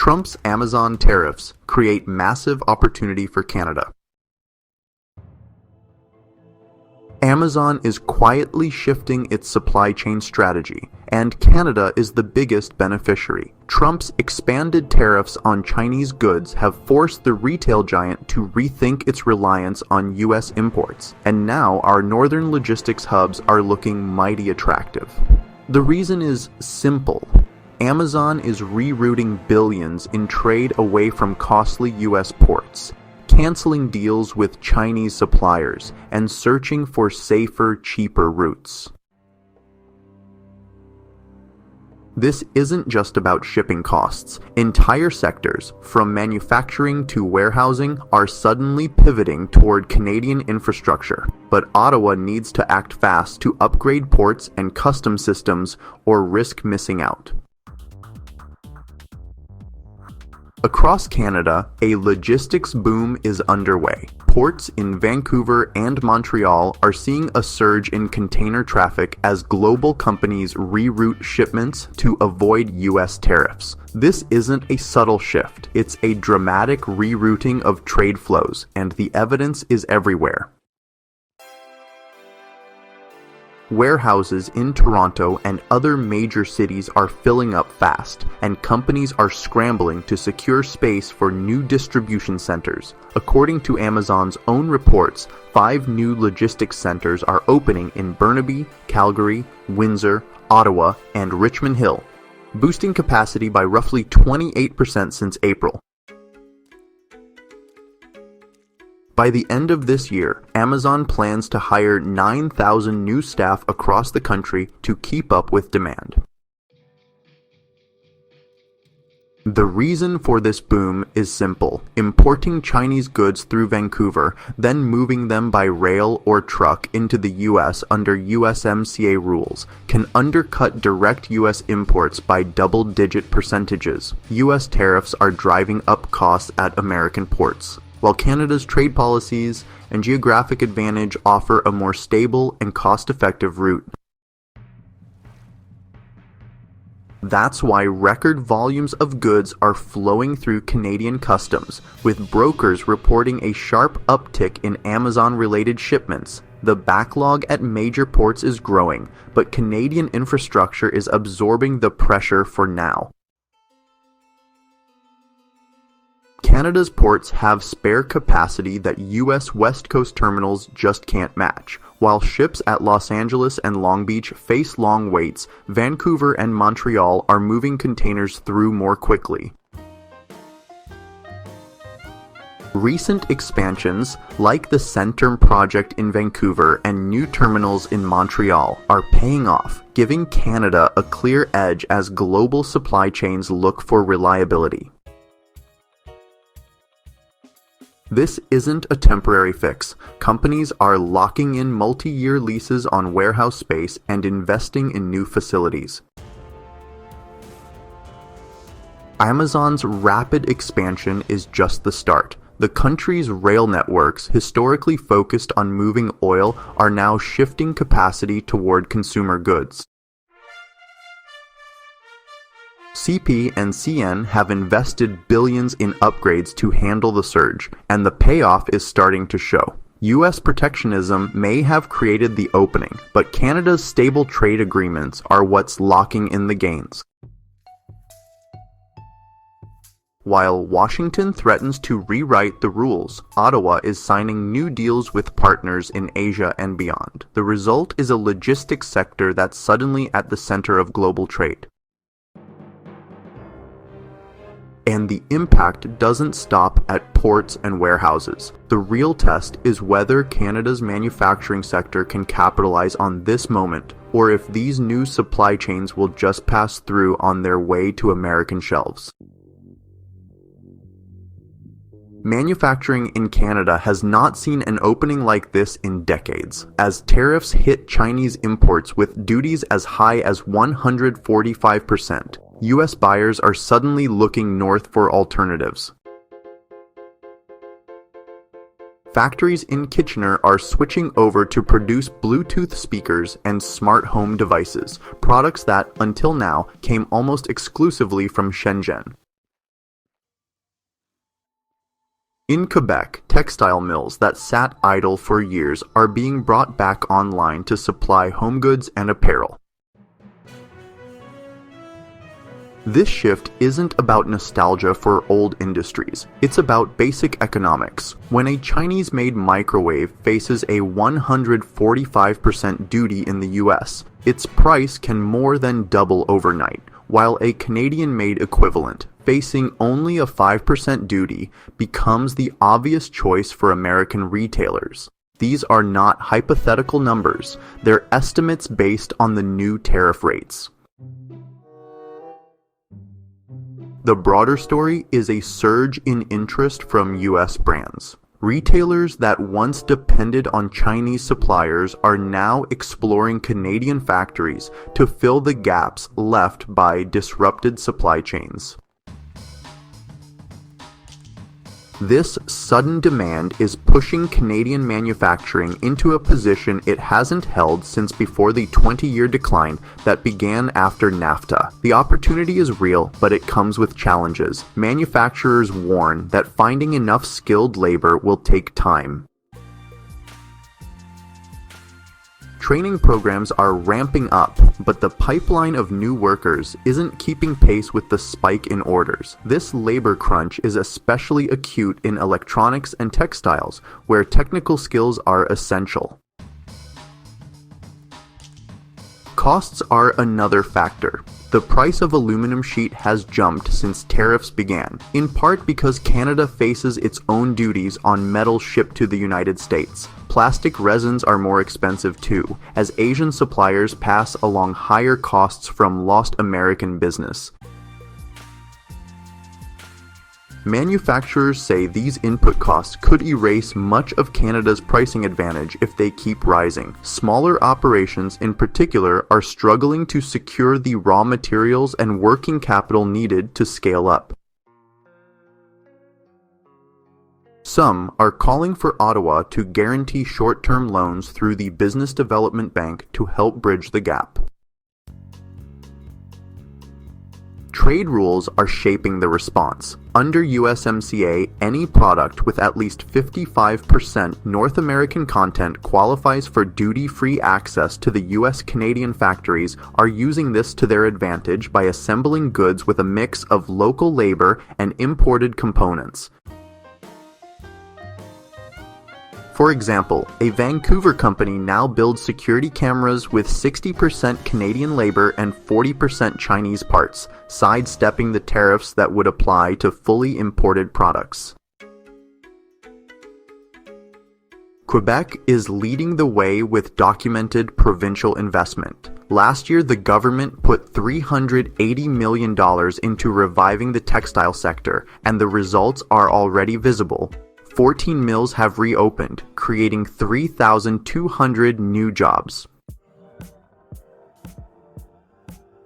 Trump's Amazon tariffs create massive opportunity for Canada. Amazon is quietly shifting its supply chain strategy, and Canada is the biggest beneficiary. Trump's expanded tariffs on Chinese goods have forced the retail giant to rethink its reliance on U.S. imports, and now our northern logistics hubs are looking mighty attractive. The reason is simple. Amazon is rerouting billions in trade away from costly U.S. ports, canceling deals with Chinese suppliers, and searching for safer, cheaper routes. This isn't just about shipping costs. Entire sectors, from manufacturing to warehousing, are suddenly pivoting toward Canadian infrastructure. But Ottawa needs to act fast to upgrade ports and customs systems or risk missing out. Across Canada, a logistics boom is underway. Ports in Vancouver and Montreal are seeing a surge in container traffic as global companies reroute shipments to avoid U.S. tariffs. This isn't a subtle shift, it's a dramatic rerouting of trade flows, and the evidence is everywhere. Warehouses in Toronto and other major cities are filling up fast, and companies are scrambling to secure space for new distribution centers. According to Amazon's own reports, 5 new logistics centers are opening in Burnaby, Calgary, Windsor, Ottawa, and Richmond Hill, boosting capacity by roughly 28% since April. By the end of this year, Amazon plans to hire 9,000 new staff across the country to keep up with demand. The reason for this boom is simple: importing Chinese goods through Vancouver, then moving them by rail or truck into the US under USMCA rules, can undercut direct US imports by double-digit percentages. US tariffs are driving up costs at American ports, while Canada's trade policies and geographic advantage offer a more stable and cost-effective route. That's why record volumes of goods are flowing through Canadian customs, with brokers reporting a sharp uptick in Amazon-related shipments. The backlog at major ports is growing, but Canadian infrastructure is absorbing the pressure for now. Canada's ports have spare capacity that U.S. West Coast terminals just can't match. While ships at Los Angeles and Long Beach face long waits, Vancouver and Montreal are moving containers through more quickly. Recent expansions, like the Centerm project in Vancouver and new terminals in Montreal, are paying off, giving Canada a clear edge as global supply chains look for reliability. This isn't a temporary fix. Companies are locking in multi-year leases on warehouse space and investing in new facilities. Amazon's rapid expansion is just the start. The country's rail networks, historically focused on moving oil, are now shifting capacity toward consumer goods. CP and CN have invested billions in upgrades to handle the surge, and the payoff is starting to show. U.S. protectionism may have created the opening, but Canada's stable trade agreements are what's locking in the gains. While Washington threatens to rewrite the rules, Ottawa is signing new deals with partners in Asia and beyond. The result is a logistics sector that's suddenly at the center of global trade. And the impact doesn't stop at ports and warehouses. The real test is whether Canada's manufacturing sector can capitalize on this moment, or if these new supply chains will just pass through on their way to American shelves. Manufacturing in Canada has not seen an opening like this in decades, as tariffs hit Chinese imports with duties as high as 145%. U.S. buyers are suddenly looking north for alternatives. Factories in Kitchener are switching over to produce Bluetooth speakers and smart home devices, products that, until now, came almost exclusively from Shenzhen. In Quebec, textile mills that sat idle for years are being brought back online to supply home goods and apparel. This shift isn't about nostalgia for old industries, it's about basic economics. When a Chinese-made microwave faces a 145% duty in the US, its price can more than double overnight, while a Canadian-made equivalent, facing only a 5% duty, becomes the obvious choice for American retailers. These are not hypothetical numbers, they're estimates based on the new tariff rates. The broader story is a surge in interest from US brands. Retailers that once depended on Chinese suppliers are now exploring Canadian factories to fill the gaps left by disrupted supply chains. This sudden demand is pushing Canadian manufacturing into a position it hasn't held since before the 20-year decline that began after NAFTA. The opportunity is real, but it comes with challenges. Manufacturers warn that finding enough skilled labor will take time. Training programs are ramping up, but the pipeline of new workers isn't keeping pace with the spike in orders. This labor crunch is especially acute in electronics and textiles, where technical skills are essential. Costs are another factor. The price of aluminum sheet has jumped since tariffs began, in part because Canada faces its own duties on metal shipped to the United States. Plastic resins are more expensive too, as Asian suppliers pass along higher costs from lost American business. Manufacturers say these input costs could erase much of Canada's pricing advantage if they keep rising. Smaller operations in particular are struggling to secure the raw materials and working capital needed to scale up. Some are calling for Ottawa to guarantee short-term loans through the Business Development Bank to help bridge the gap. Trade rules are shaping the response. Under USMCA, any product with at least 55% North American content qualifies for duty-free access to the US-Canadian factories are using this to their advantage by assembling goods with a mix of local labor and imported components. For example, a Vancouver company now builds security cameras with 60% Canadian labor and 40% Chinese parts, sidestepping the tariffs that would apply to fully imported products. Quebec is leading the way with documented provincial investment. Last year, the government put $380 million into reviving the textile sector, and the results are already visible. 14 mills have reopened, creating 3,200 new jobs.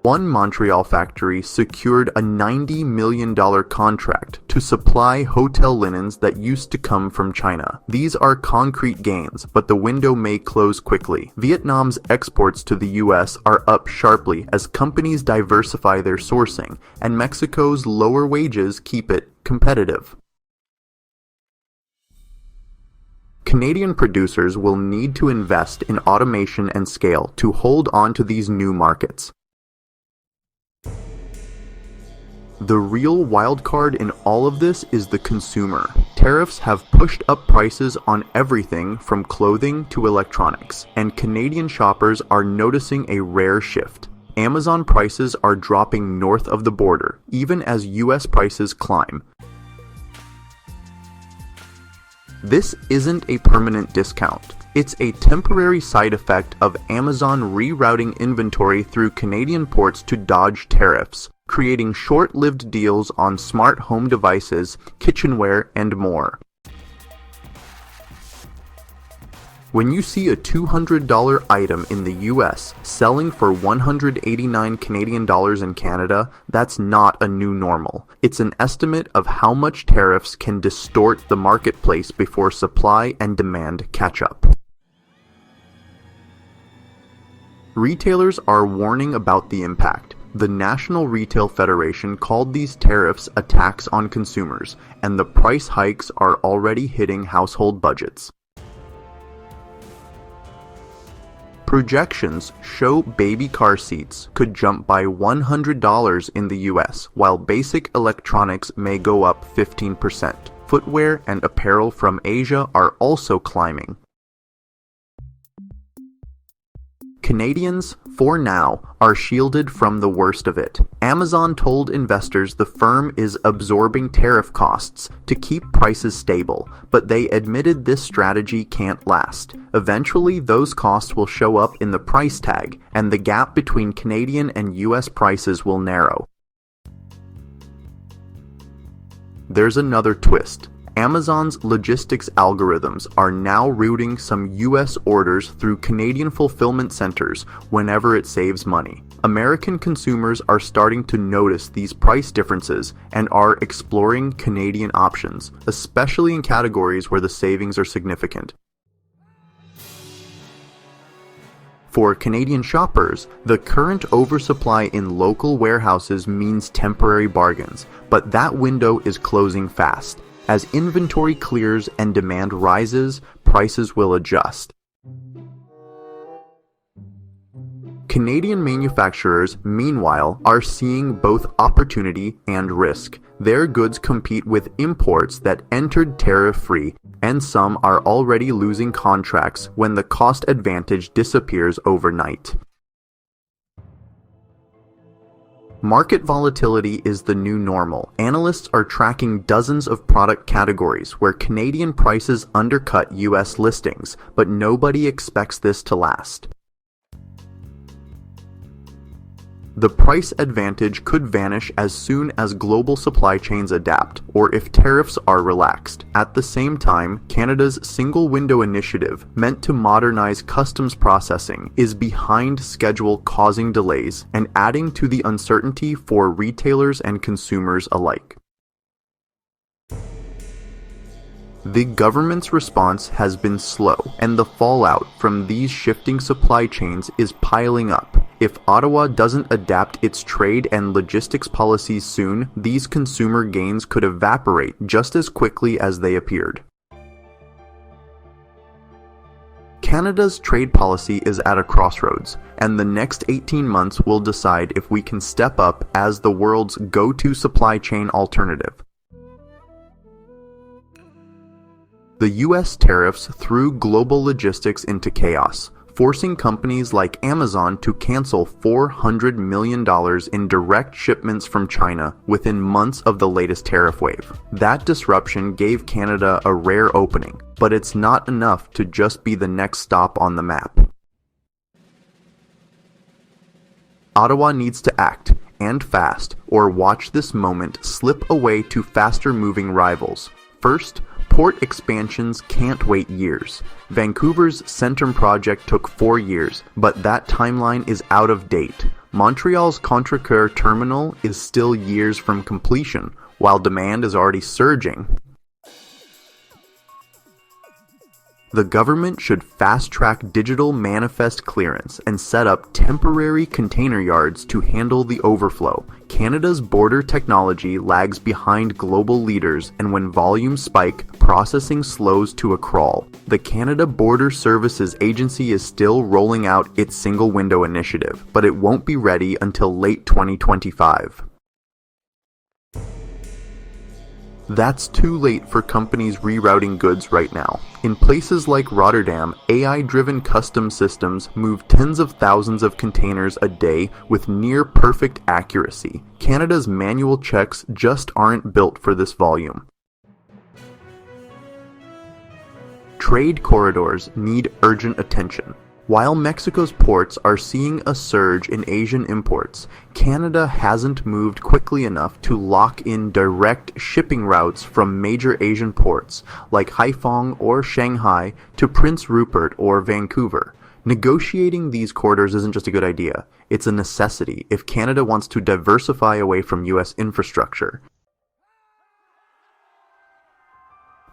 One Montreal factory secured a $90 million contract to supply hotel linens that used to come from China. These are concrete gains, but the window may close quickly. Vietnam's exports to the US are up sharply as companies diversify their sourcing, and Mexico's lower wages keep it competitive. Canadian producers will need to invest in automation and scale to hold on to these new markets. The real wildcard in all of this is the consumer. Tariffs have pushed up prices on everything from clothing to electronics, and Canadian shoppers are noticing a rare shift. Amazon prices are dropping north of the border, even as US prices climb. This isn't a permanent discount. It's a temporary side effect of Amazon rerouting inventory through Canadian ports to dodge tariffs, creating short-lived deals on smart home devices, kitchenware, and more. When you see a $200 item in the US selling for $189 Canadian dollars in Canada, that's not a new normal. It's an estimate of how much tariffs can distort the marketplace before supply and demand catch up. Retailers are warning about the impact. The National Retail Federation called these tariffs attacks on consumers, and the price hikes are already hitting household budgets. Projections show baby car seats could jump by $100 in the US, while basic electronics may go up 15%. Footwear and apparel from Asia are also climbing. Canadians, for now, are shielded from the worst of it. Amazon told investors the firm is absorbing tariff costs to keep prices stable, but they admitted this strategy can't last. Eventually, those costs will show up in the price tag, and the gap between Canadian and US prices will narrow. There's another twist. Amazon's logistics algorithms are now routing some US orders through Canadian fulfillment centers whenever it saves money. American consumers are starting to notice these price differences and are exploring Canadian options, especially in categories where the savings are significant. For Canadian shoppers, the current oversupply in local warehouses means temporary bargains, but that window is closing fast. As inventory clears and demand rises, prices will adjust. Canadian manufacturers, meanwhile, are seeing both opportunity and risk. Their goods compete with imports that entered tariff-free, and some are already losing contracts when the cost advantage disappears overnight. Market volatility is the new normal. Analysts are tracking dozens of product categories where Canadian prices undercut US listings, but nobody expects this to last. The price advantage could vanish as soon as global supply chains adapt, or if tariffs are relaxed. At the same time, Canada's Single Window Initiative, meant to modernize customs processing, is behind schedule, causing delays and adding to the uncertainty for retailers and consumers alike. The government's response has been slow, and the fallout from these shifting supply chains is piling up. If Ottawa doesn't adapt its trade and logistics policies soon, these consumer gains could evaporate just as quickly as they appeared. Canada's trade policy is at a crossroads, and the next 18 months will decide if we can step up as the world's go-to supply chain alternative. The US tariffs threw global logistics into chaos, forcing companies like Amazon to cancel $400 million in direct shipments from China within months of the latest tariff wave. That disruption gave Canada a rare opening, but it's not enough to just be the next stop on the map. Ottawa needs to act, and fast, or watch this moment slip away to faster-moving rivals. First, port expansions can't wait years. Vancouver's Centerm project took 4 years, but that timeline is out of date. Montreal's Contrecoeur terminal is still years from completion, while demand is already surging. The government should fast-track digital manifest clearance and set up temporary container yards to handle the overflow. Canada's border technology lags behind global leaders, and when volumes spike, processing slows to a crawl. The Canada Border Services Agency is still rolling out its single window initiative, but it won't be ready until late 2025. That's too late for companies rerouting goods right now. In places like Rotterdam, AI-driven customs systems move tens of thousands of containers a day with near-perfect accuracy. Canada's manual checks just aren't built for this volume. Trade corridors need urgent attention. While Mexico's ports are seeing a surge in Asian imports, Canada hasn't moved quickly enough to lock in direct shipping routes from major Asian ports like Haiphong or Shanghai to Prince Rupert or Vancouver. Negotiating these corridors isn't just a good idea, it's a necessity if Canada wants to diversify away from US infrastructure.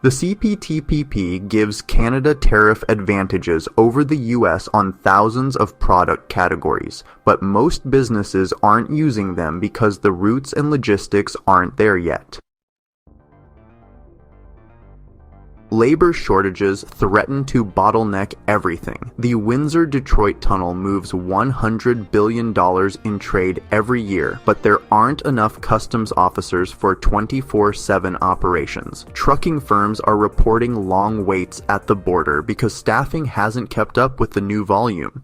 The CPTPP gives Canada tariff advantages over the US on thousands of product categories, but most businesses aren't using them because the routes and logistics aren't there yet. Labor shortages threaten to bottleneck everything. The Windsor-Detroit Tunnel moves $100 billion in trade every year, but there aren't enough customs officers for 24/7 operations. Trucking firms are reporting long waits at the border because staffing hasn't kept up with the new volume.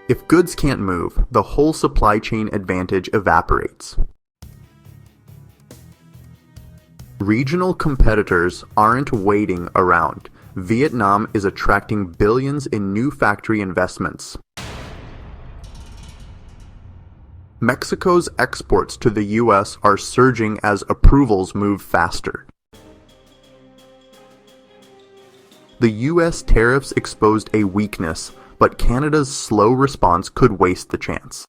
If goods can't move, the whole supply chain advantage evaporates. Regional competitors aren't waiting around. Vietnam is attracting billions in new factory investments. Mexico's exports to the US are surging as approvals move faster. The US tariffs exposed a weakness, but Canada's slow response could waste the chance.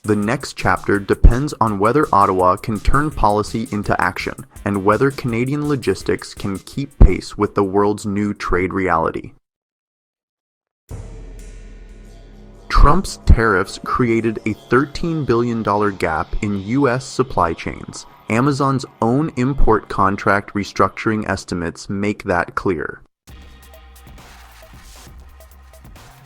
The next chapter depends on whether Ottawa can turn policy into action, and whether Canadian logistics can keep pace with the world's new trade reality. Trump's tariffs created a $13 billion gap in U.S. supply chains. Amazon's own import contract restructuring estimates make that clear.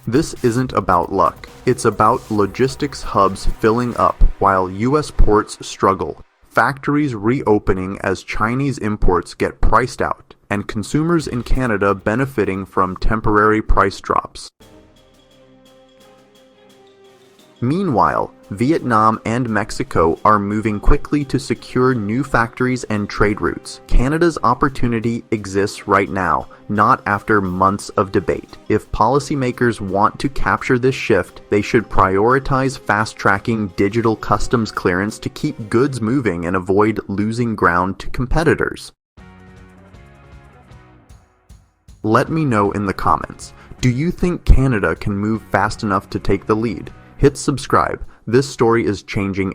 This isn't about luck. It's about logistics hubs filling up while U.S. ports struggle, factories reopening as Chinese imports get priced out, and consumers in Canada benefiting from temporary price drops. Meanwhile, Vietnam and Mexico are moving quickly to secure new factories and trade routes. Canada's opportunity exists right now, not after months of debate. If policymakers want to capture this shift, they should prioritize fast-tracking digital customs clearance to keep goods moving and avoid losing ground to competitors. Let me know in the comments. Do you think Canada can move fast enough to take the lead? Hit subscribe. This story is changing